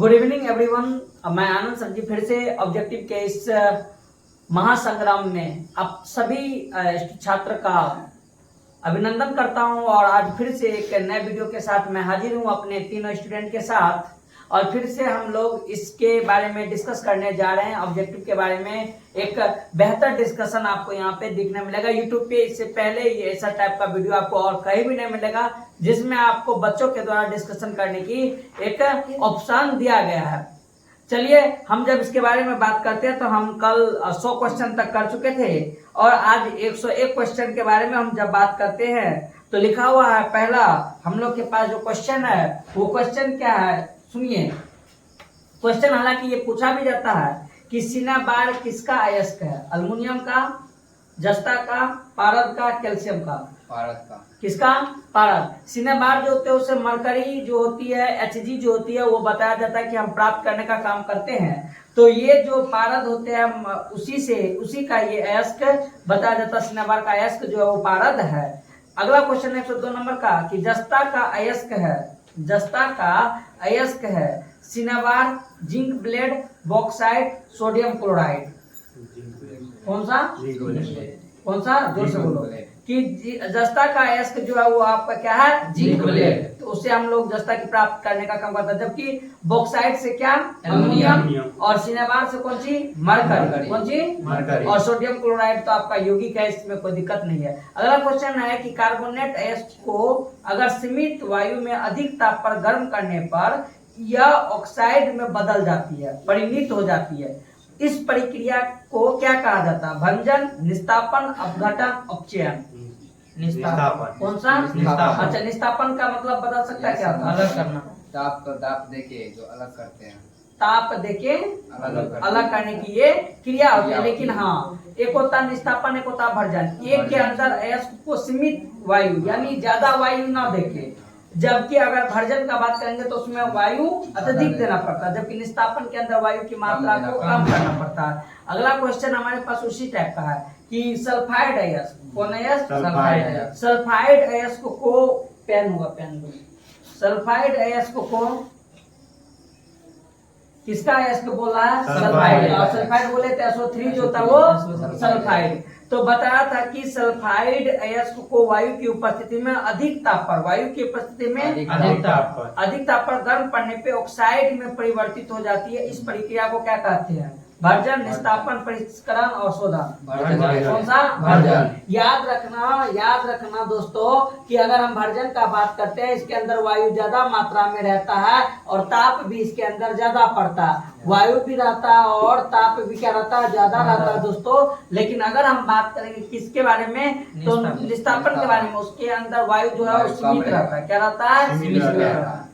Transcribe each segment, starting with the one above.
Good evening everyone. मैं आनंद sir जी फिर से ऑब्जेक्टिव के इस महासंग्राम में आप सभी छात्र का अभिनंदन करता हूं और आज फिर से एक नए वीडियो के साथ मैं हाजिर हूं अपने तीनों स्टूडेंट के साथ। और फिर से हम लोग इसके बारे में डिस्कस करने जा रहे हैं, ऑब्जेक्टिव के बारे में एक बेहतर डिस्कशन आपको यहाँ पे दिखने मिलेगा यूट्यूब पे। इससे पहले ये ऐसा टाइप का वीडियो आपको और कहीं भी नहीं मिलेगा जिसमें आपको बच्चों के द्वारा डिस्कशन करने की एक ऑप्शन दिया गया है। चलिए हम जब इसके बारे में बात करते हैं तो हम कल 100 क्वेश्चन तक कर चुके थे और आज 101 क्वेश्चन के बारे में हम जब बात करते हैं तो लिखा हुआ है पहला हम लोग के पास जो क्वेश्चन है वो क्वेश्चन क्या है, सुनिए। क्वेश्चन हालांकि ये पूछा भी जाता है कि सीना बार किसका अयस्क है, अल्युमिनियम का, जस्ता का, पारद का, कैल्शियम का? पारद का। किसका? पारद। सीना बार जो होते हैं उससे मरकरी जो होती है, Hg जो होती है वो बताया जाता है कि हम प्राप्त करने का काम करते हैं। तो ये जो पारद होते हैं उसी का ये अयस्क बताया जाता है। सीना बार का अयस्क जो है वो पारद है। अगला क्वेश्चन 102 नंबर का कि जस्ता का अयस्क है, जस्ता का अयस्क है cinnabar, zinc blende, bauxite, sodium chloride. कौन सा? कौन सा? जोर से बोलो। कि जस्ता का अयस्क जो है वो आपका क्या है? Zinc blende. तो उससे हम लोग जस्ता की प्राप्त करने का काम करते हैं। जबकि बॉक्साइट से क्या? एल्युमिनियम। और सिनाबार से कौन सी? मरकरी। कौन सी? मरकरी। और सोडियम क्लोराइड तो आपका यौगिक है, इसमें कोई दिक्कत नहीं है। अगला क्वेश्चन है कि कार्बोनेट अयस्क को अगर सीमित वायु में अधिक ताप पर गर्म करने पर यह ऑक्साइड में बदल जाती है, परिणित हो जाती है। इस प्रक्रिया को क्या कहा जाता है? भंजन, निस्तापन, अपघटन, अपचयन। निस्तापन। कौन सा? निस्तापन। अच्छा, निस्तापन का मतलब बता सकता है क्या होता है? अलग करना। ताप देके जो अलग करते हैं, ताप देके अलग करने की ये क्रिया होती है। लेकिन हाँ, एक होता निस्तापन, एक होता भंजन। एक के अंदर अयस्क को सीमित वायु यानी ज्यादा वायु ना देके, जबकि अगर भर्जन का बात करेंगे तो उसमें वायु अत्यधिक देना पड़ता है, जबकि निस्तापन के अंदर वायु की मात्रा को कम करना पड़ता है। अगला क्वेश्चन हमारे पास उसी टाइप का है कि सल्फाइड अयस्क। कौन अयस्क? सल्फाइड अयस्क। सल्फाइड अयस्क को पेन होगा, पेन दो। सल्फाइड अयस्क को किसका अयस्क बोला है? सल्फाइड। और सल्फाइड बोले तो SO3 जो था वो सल्फाइड। तो बताया था कि सल्फाइड अयस्क को वायु की उपस्थिति में अधिक ताप पर, वायु की उपस्थिति में अधिक ताप पर गर्म पड़ने पे ऑक्साइड में परिवर्तित हो जाती है। इस प्रक्रिया को क्या कहते हैं? भर्जन, निस्तापन, परिष्करण और शोधन। कौन सा? भर्जन। याद रखना दोस्तों कि अगर हम भर्जन का बात करते हैं इसके अंदर वायु ज्यादा मात्रा में रहता है और ताप भी इसके अंदर ज्यादा पड़ता है। वायु भी रहता है और ताप भी क्या रहता है? ज्यादा रहता है दोस्तों। लेकिन अगर हम बात करेंगे किसके बारे में तो निस्तापन के बारे में, उसके अंदर वायु जो है वो सीमित रहता है। क्या रहता है? सीमित रहता है।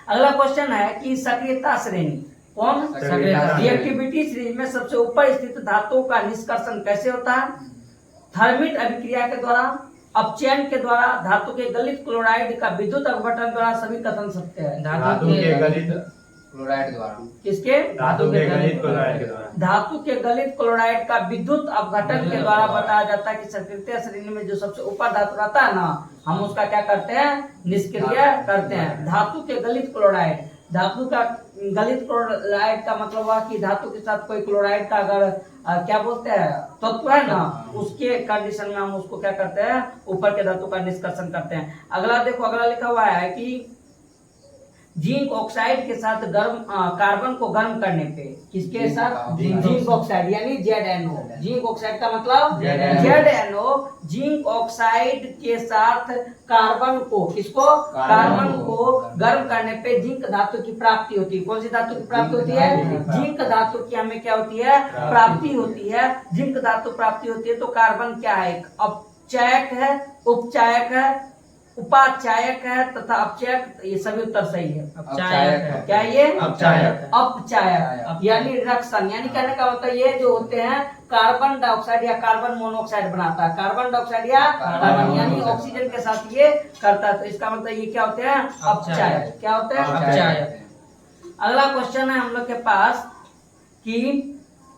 अगला क्वेश्चन है कि सक्रियता श्रेणी। कौन? रिएक्टिविटी श्रेणी में सबसे ऊपर स्थित धातुओं का निष्कर्षण कैसे होता है? थर्मिट अभिक्रिया के द्वारा, अपचयन के द्वारा, धातु के गलित क्लोराइड का विद्युत अपघटन द्वारा। सभी कथन सत्य है। धातु के गलित क्लोराइड द्वारा। किसके? धातु के गलित क्लोराइड के द्वारा। धातु के गलित क्लोराइड का विद्युत अपघटन के द्वारा बताया जाता है कि सक्रिय श्रेणी में जो सबसे ऊपर धातु रहता है ना, हम उसका क्या करते हैं? निष्क्रिय करते हैं। धातु के गलित क्लोराइड, धातु का गलित क्लोराइड का मतलब हुआ कि धातु के साथ कोई क्लोराइड का अगर क्या बोलते हैं तत्व है ना, उसके कंडीशन में हम उसको क्या करते हैं? ऊपर के धातु का निष्कर्षण करते हैं। अगला देखो, अगला लिखा हुआ है कि जिंक ऑक्साइड के साथ कार्बन को गर्म करने पे, किसके साथ? जिंक ऑक्साइड यानी ZNO। जिंक ऑक्साइड का मतलब ZNO। जिंक ऑक्साइड के साथ कार्बन को, किसको? कार्बन को गर्म करने पे जिंक धातु की प्राप्ति होती है। कौन सी धातु की प्राप्ति होती है? जिंक धातु की हमें क्या होती है? प्राप्ति होती है। जिंक धातु प्राप्ति होती है तो कार्बन क्या है? अपचायक है, उपचायक है, उपाचायक है तथा अपचायक। ये सभी उत्तर सही है। अपचायक है। क्या ये? अपचायक। अपचायक यानी रिडक्शन, यानी कहने का मतलब ये जो होते हैं कार्बन डाइऑक्साइड या कार्बन मोनोऑक्साइड बनाता है। कार्बन डाइऑक्साइड या कार्बन यानी ऑक्सीजन के साथ ये करता है। तो इसका मतलब ये क्या होते हैं? अपचायक। क्या होते हैं? अपचायक। अगला क्वेश्चन है हम लोग के पास कि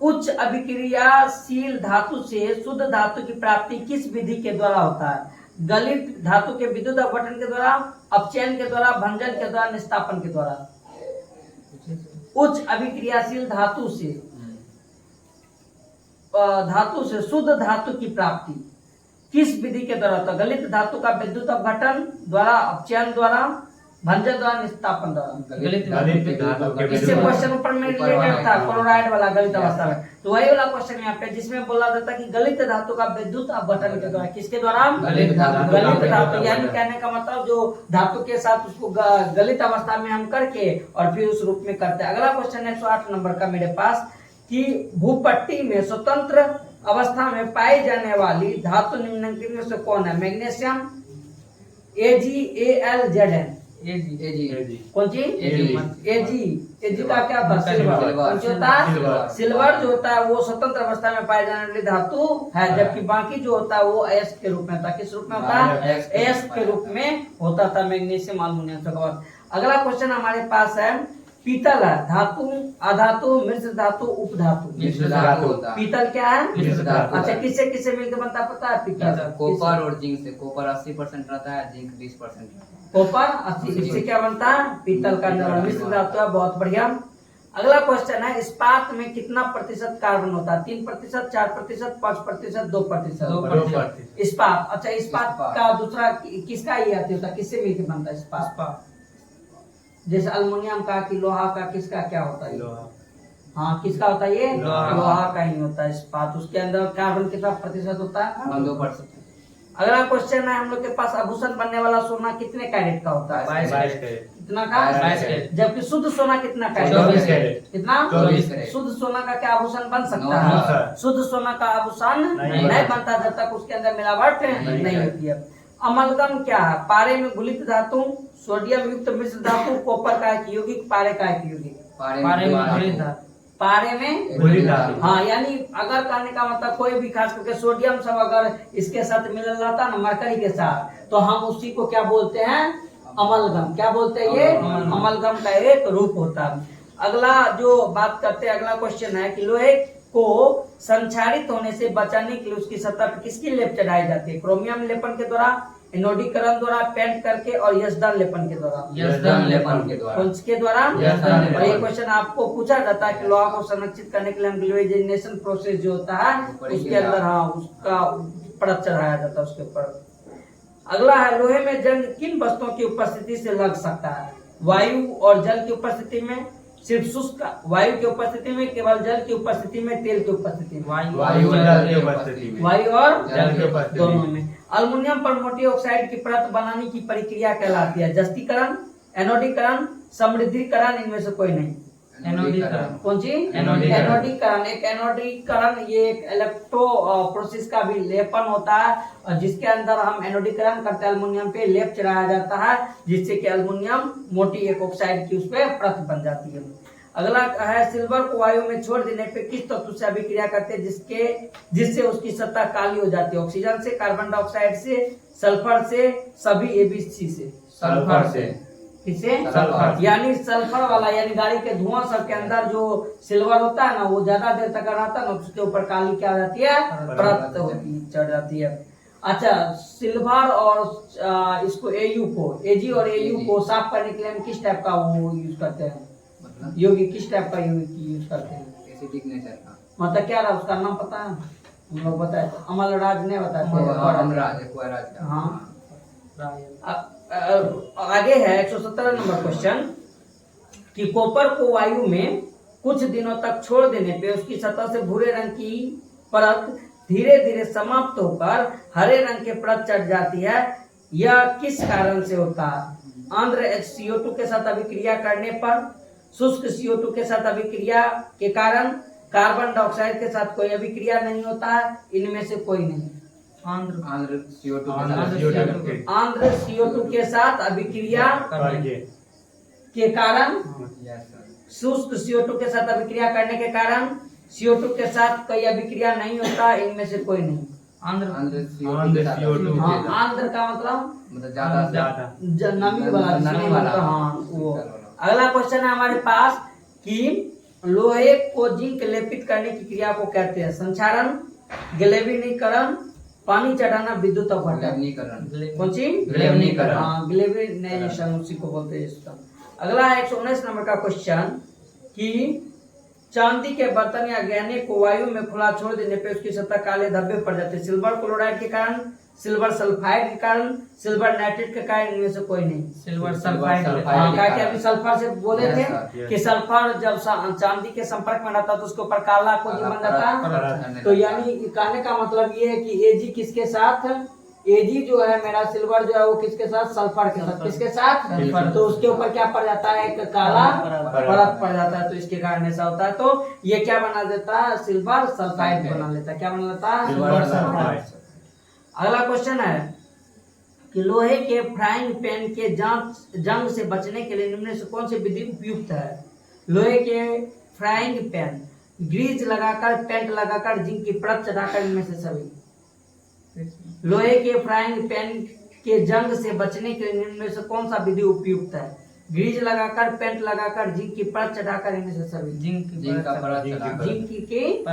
उच्च अभिक्रियाशील धातु से शुद्ध धातु की प्राप्ति किस विधि के द्वारा होता है? गलित धातु के विद्युत अपघटन के द्वारा, अपचयन के द्वारा, भंजन के द्वारा, निस्तापन के द्वारा। उच्च अभिक्रियाशील धातु से शुद्ध धातु की प्राप्ति किस विधि के द्वारा होता है? गलित धातु का विद्युत अपघटन द्वारा, अपचयन द्वारा, भंजन द्वारा, निस्तापन द्वारा। गलित धातु के इससे क्वेश्चन ऊपर में रिलेटेड था क्लोराइड वाला गलित अवस्था में, तो वही वाला क्वेश्चन यहाँ पे जिसमें बोला जाता कि गलित धातु का विद्युत अपघटन के द्वारा, किसके द्वारा? गलित धातु। यानी कहने का मतलब जो धातु के साथ उसको गलित अवस्था में हम करके और फिर उस रूप में करते हैं। अगला क्वेश्चन 108 नंबर का मेरे पास कि भूपट्टी में स्वतंत्र अवस्था में पाई जाने वाली धातु निम्नलिखित में से कौन है? मैग्नीशियम, AgAlZn, कौन सी? Ag का क्या था? सिल्वर। कौन सी होता है? सिल्वर जो होता है वो स्वतंत्र अवस्था में पाई जाने वाली धातु है, जबकि बाकी जो होता है वो अयस्क के रूप में होता है। किस रूप में होता है? अयस्क के रूप में होता था मैग्नीशियम, अल्युमिनियम। अगला क्वेश्चन हमारे पास है पीतल है धातु, अधातु, मिश्र धातु, उपधातु। पीतल क्या है? मिश्र धातु। अच्छा, किससे किससे मिलकर बनता पता है पीतल? कॉपर और जिंक से। कॉपर 80% रहता है, जिंक 20% रहता है। कॉपर 80, इससे क्या बनता है? पीतल का निर्माण। मिश्र धातु है, बहुत बढ़िया। अगला क्वेश्चन है इस्पात में कितना प्रतिशत कार्बन होता है? 3%, 4%, 5%, 2%। इस्पात। अच्छा, इस्पात का दूसरा किसका ये आती होता है? किससे मिलकर बनता है इस्पात? जैसे अल्युमिनियम का कि लोहा का, किसका क्या होता है? हाँ, किसका होता है? ये लोहा का ही होता है इस्पात। उसके अंदर कार्बन कितना प्रतिशत होता है? 2%। अगला क्वेश्चन है हम लोग के पास आभूषण बनने वाला सोना कितने कैरेट का होता है? 22 कैरेट। कितना का? 22 कैरेट। जबकि शुद्ध सोना कितना कैरेट? 24 कैरेट। कितना? 24 कैरेट। शुद्ध सोना का क्या आभूषण बन सकता नहीं, है? सर। शुद्ध सोना का आभूषण नहीं नहीं बनता जब तक उसके अंदर मिलावट नहीं होती है। अमलगम क्या है? पारे में घुलित धातु, सोडियम युक्त मिश्र धातु, कॉपर का एक यौगिक, पारे का एक यौगिक। पारे में घुलित धातु। पारे में घुलित धातु। हाँ, यानी अगर कहने का मतलब कोई भी खास करके सोडियम सब अगर इसके साथ मिलल रहता ना मरकरी के साथ, तो हम उसी को क्या बोलते हैं? अमलगम। क्या बोलते हैं? ये अमलगम का एक रूप होता है। अगला जो बात करते हैं, अगला क्वेश्चन है कि लोहे को संक्षारित होने से बचाने के लिए उसकी सतह पर किसकी लेप चढ़ाई जाती है? क्रोमियम लेपन के द्वारा, एनोडीकरण द्वारा, पेंट करके और यशदान लेपन के द्वारा। यशदान लेपन के द्वारा। कौन के द्वारा? यशदान लेपन। और ये क्वेश्चन आपको पूछा जाता है कि लोहा को संरक्षित करने के लिए हम ग्लोइजेनेशन प्रोसेस जो होता है उसके अंदर हाँ उसका परत चढ़ाया जाता है उसके ऊपर। अगला है लोहे में जंग किन वस्तुओं की उपस्थिति से लग सकता है? वायु और जल की उपस्थिति में, सिर्फ शुष्क वायु की उपस्थिति में, केवल जल की उपस्थिति में, तेल की उपस्थिति में। वायु और जल की उपस्थिति में। वायु और जल की उपस्थिति दोनों में। अल्युमिनियम पर मोटी ऑक्साइड की परत बनाने की प्रक्रिया कहलाती है? जस्तीकरण, एनोडीकरण, समृद्धिकरण, इनमें से कोई नहीं। एनोडीकरण। कौन सी? एनोडीकरण। एक एनोडीकरण ये एक इलेक्ट्रो प्रोसेस का भी लेपन होता है और जिसके अंदर हम एनोडीकरण करते हैं, अल्युमिनियम पे लेप चढ़ाया जाता है जिससे कि अल्युमिनियम मोटी एक ऑक्साइड की उस पे परत बन जाती है। अगला है सिल्वर को वायु में छोड़ देने पे किस तत्व से अभिक्रिया करते हैं जिससे उसकी सतह काली हो जाती है? ऑक्सीजन से, कार्बन डाइऑक्साइड से, सल्फर से, सभी ABC से। सल्फर से। किसे? सल्फर। यानी सल्फर वाला, यानी गाड़ी के धुआं सब के अंदर जो सिल्वर होता है ना वो ज्यादा देर तक रहता है ना उसके ऊपर काली क्या हो जाती है? परत चढ़ जाती है। अच्छा, सिल्वर और इसको Ag और Au को साफ करने के लिए हम किस टाइप का वो यूज करते हैं? यौगिक किस टाइप का यौगिक यूज करते हैं? एसिडिक नेचर का। मतलब क्या रहा उसका नाम पता है? हम लोग बताए तो अमलराज ने बताते हैं। हाँ, आगे है 117 नंबर क्वेश्चन कि कॉपर को वायु में कुछ दिनों तक छोड़ देने पे उसकी सतह से भूरे रंग की परत धीरे धीरे समाप्त होकर हरे रंग के परत चढ़ जाती है। यह किस कारण से होता है? आंध्र CO2 के साथ अभिक्रिया करने पर, शुष्क CO2 के साथ अभिक्रिया के कारण, कार्बन डाइऑक्साइड के साथ कोई अभिक्रिया नहीं होता है, इनमें से कोई नहीं। आंध्र CO2 के साथ अभिक्रिया के कारण, शुष्क CO2 के साथ अभिक्रिया करने के कारण, CO2 के साथ कोई अभिक्रिया नहीं होता, इनमें से कोई नहीं। आंध्र CO2। हाँ, आंध्र का मतलब ज्यादा नमी वाला, नमी वाला। हाँ वो। अगला क्वेश्चन है हमारे पास कि लोहे को जिंक लेपित करने की क्रिया को कहते हैं? संक्षारण, ग्लेविनीकरण, पानी चढ़ाना, विद्युत अपघटन। कौन सी? ग्लेविनीकरण। हाँ, ग्लेविनेशन उसी को बोलते हैं इसका। अगला है 119 नंबर का क्वेश्चन कि चांदी के बर्तन या गहने को वायु में खुला छोड़ देने पे उसकी सतह काले धब्बे पड़ जाते हैं। सिल्वर क्लोराइड के कारण, सिल्वर सल्फाइड के कारण, सिल्वर नाइट्रेट के कारण, इनमें से कोई नहीं। सिल्वर सल्फाइड के हाँ, क्या कारण। अभी सल्फर से बोले थे Yes, कि सल्फर जब चांदी के संपर्क में रहता तो उसके ऊपर काला कोटिंग बन जाता। तो यानी कहने का मतलब ये है कि Ag किसके साथ, Ag जो है मेरा सिल्वर जो है वो किसके साथ, सल्फर के साथ, किसके साथ, सल्फर। तो उसके ऊपर क्या पड़ जाता है, एक काला परत पड़ जाता है, तो इसके कारण ऐसा होता है। तो ये क्या बना देता है, सिल्वर सल्फाइड बना लेता है। क्या बना लेता है, सिल्वर सल्फाइड। अगला क्वेश्चन है कि लोहे के फ्राइंग पैन के जंग से बचने के लिए निम्न में से कौन सी विधि उपयुक्त है। लोहे के फ्राइंग पैन, ग्रीज लगाकर, पेंट लगाकर, जिंक की परत चढ़ाकर, इनमें से सभी। लोहे के फ्राइंग पैन के जंग से बचने के लिए निम्न में से कौन सा विधि उपयुक्त है। ग्रीज लगाकर, पेंट लगाकर, जिंक की परत चढ़ाकर, इनमें से सभी। जिंक का परत चढ़ाकर। जिंक की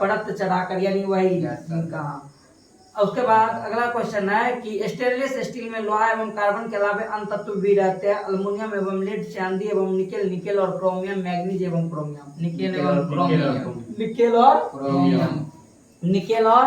परत चढ़ाकर, यानी वही जिंक का। उसके बाद अगला क्वेश्चन है कि स्टेनलेस स्टील में लोहा एवं कार्बन के अलावा अन्य तत्व भी रहते हैं। अल्युमिनियम एवं लेड, चांदी एवं निकेल, निकेल और क्रोमियम, मैग्नीज एवं क्रोमियम। निकेल और क्रोमियम, निकेल और क्रोमियम। निकेल और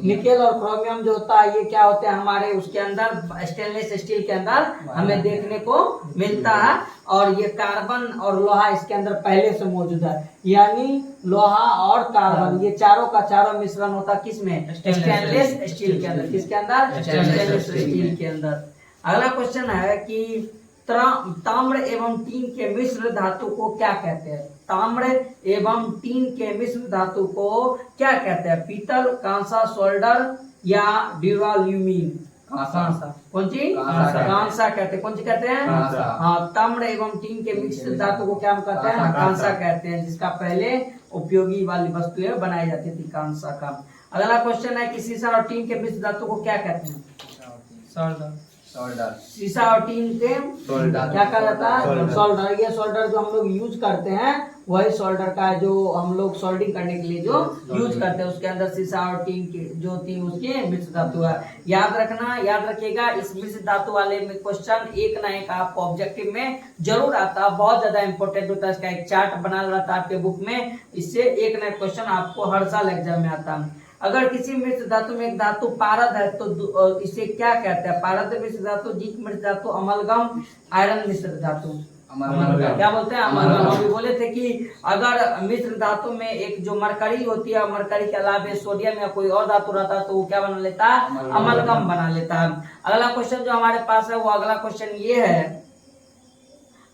निकेल और क्रोमियम जो होता है ये क्या होते हैं हमारे उसके अंदर, स्टेनलेस स्टील के अंदर हमें देखने को मिलता है। और ये कार्बन और लोहा इसके अंदर पहले से मौजूद है, यानी लोहा और कार्बन ये चारों का चारों मिश्रण होता है किसमें, स्टेनलेस स्टील के अंदर। किसके अंदर, स्टेनलेस स्टील के अंदर। अगला क्वेश्चन है कि ताम्र एवं टीन के मिश्र धातु को क्या कहते हैं। ताम्र एवं टीन के मिश्र धातु को क्या कहते हैं। पीतल, कांसा, सोल्डर या ड्यूराल्यूमिन। कांसा। कौन सी, कांसा। कांसा कहते हैं। कौन सी कहते हैं, कांसा। हाँ, ताम्र एवं टीन के मिश्र धातु को क्या कहते हैं, कांसा कहते हैं, जिसका पहले उपयोगी वाली वस्तुएं बनाई जाती थी कांसा का। अगला क्वेश्चन है कि सीसा और टीन के मिश्र धातु को क्या कहते हैं। सोल्डर। सीसा और टीन के क्या कहा जाता है, सोल्डर। ये सोल्डर जो हम लोग यूज करते हैं वही सोल्डर का है, जो हम लोग सोल्डिंग करने के लिए जो यूज करते हैं, उसके अंदर सीसा और टीन की जो थी उसके मिश्र धातु है। याद रखना, याद रखिएगा, इस मिश्र धातु वाले में क्वेश्चन एक ना एक आपको ऑब्जेक्टिव में जरूर आता है, बहुत ज्यादा इंपॉर्टेंट होता है। इसका एक चार्ट बना रहता है आपके बुक में, इससे एक ना एक क्वेश्चन आपको हर साल एग्जाम में आता है। अगर किसी मिश्र धातु में एक धातु पारद है तो इसे क्या कहते हैं। पारद मिश्र धातु, जिंक मिश्र धातु, अमलगम, आयरन मिश्र धातु। क्या बोलते हैं, अमलगम। अभी बोले थे कि अगर मिश्र धातु में एक जो मरकरी होती है, मरकरी के अलावा सोडियम या कोई और धातु रहता है तो वो क्या बना लेता है, अमलगम बना लेता है। अगला क्वेश्चन जो हमारे पास है वो अगला क्वेश्चन ये है,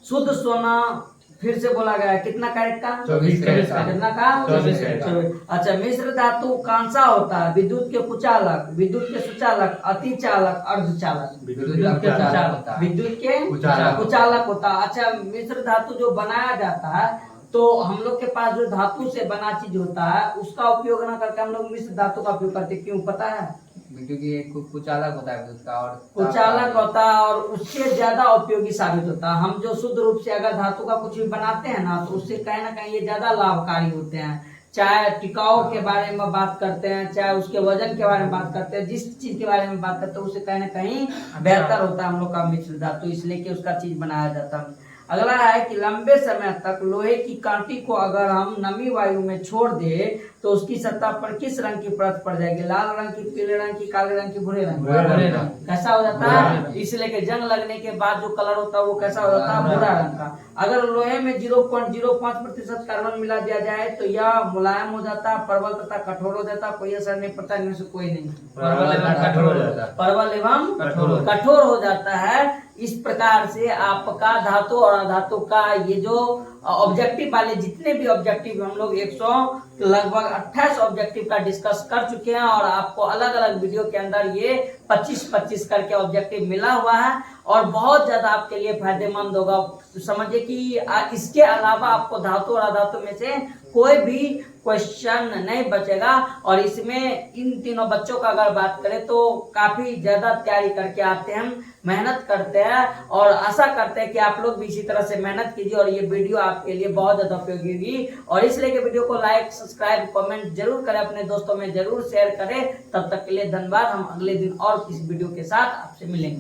शुद्ध सोना फिर से बोला गया है कितना कैरेट का, 24 कैरेट का। कितना का, 24 कैरेट का। अच्छा, मिश्र धातु कांसा होता है, विद्युत के कुचालक, विद्युत के सुचालक, अतिचालक, अर्धचालक। विद्युत के चालक होता है। विद्युत के कुचालक। कुचालक होता है। अच्छा, मिश्र धातु जो बनाया जाता है तो हम लोग के पास जो धातु से बना चीज होता है उसका उपयोग ना करके हम लोग मिश्र धातु का उपयोग करते, क्यों पता है। क्योंकि एक कुचालक होता है विद्युत का और कुचालक होता है और उससे ज्यादा उपयोगी साबित होता है। हम जो शुद्ध रूप से अगर धातु का कुछ भी बनाते हैं ना तो उससे कहीं ना कहीं ये ज्यादा लाभकारी होते हैं। चाहे टिकाऊ के बारे में बात करते हैं, चाहे उसके वजन के बारे में बात करते हैं, जिस चीज के बारे में बात करते हैं उससे कहीं ना कहीं बेहतर होता है हम लोग का मिश्र धातु, इसलिए कि उसका चीज बनाया जाता है। अगला है कि लंबे समय तक लोहे की कांटी को अगर हम नमी वायु में छोड़ दे तो उसकी सतह पर किस रंग की परत पड़ जाएगी। लाल रंग की, पीले रंग की, काले रंग की, भूरे रंग की। कैसा हो जाता है, इसलिए कि जंग लगने के बाद जो कलर होता है वो कैसा हो जाता है, भूरा रंग का। अगर लोहे में 0.05% कार्बन मिला दिया जाए तो यह मुलायम हो जाता है, परवल तथा कठोर हो जाता है। कोई असर नहीं पड़ता, इनमें से कोई नहीं। परवल एवं कठोर हो जाता है। परवल एवं कठोर। कठोर हो जाता है। इस प्रकार से आपका धातु और अधातु का ये जो ऑब्जेक्टिव वाले जितने भी ऑब्जेक्टिव हम लोग 100 लगभग 28 ऑब्जेक्टिव का डिस्कस कर चुके हैं और आपको अलग अलग वीडियो के अंदर ये 25-25 करके ऑब्जेक्टिव मिला हुआ है और बहुत ज्यादा आपके लिए फायदेमंद होगा। समझिए कि इसके अलावा आपको धातु और अधातु में से कोई भी क्वेश्चन नहीं बचेगा। और इसमें इन तीनों बच्चों का अगर बात करें तो काफी ज्यादा तैयारी करके आते हैं, मेहनत करते हैं और आशा करते हैं कि आप लोग भी इसी तरह से मेहनत कीजिए और ये वीडियो आपके लिए बहुत ज्यादा उपयोगी होगी। और इसलिए कि वीडियो को लाइक, सब्सक्राइब, कमेंट जरूर करें, अपने दोस्तों में जरूर शेयर करें। तब तक के लिए धन्यवाद। हम अगले दिन और किसी वीडियो के साथ आपसे मिलेंगे।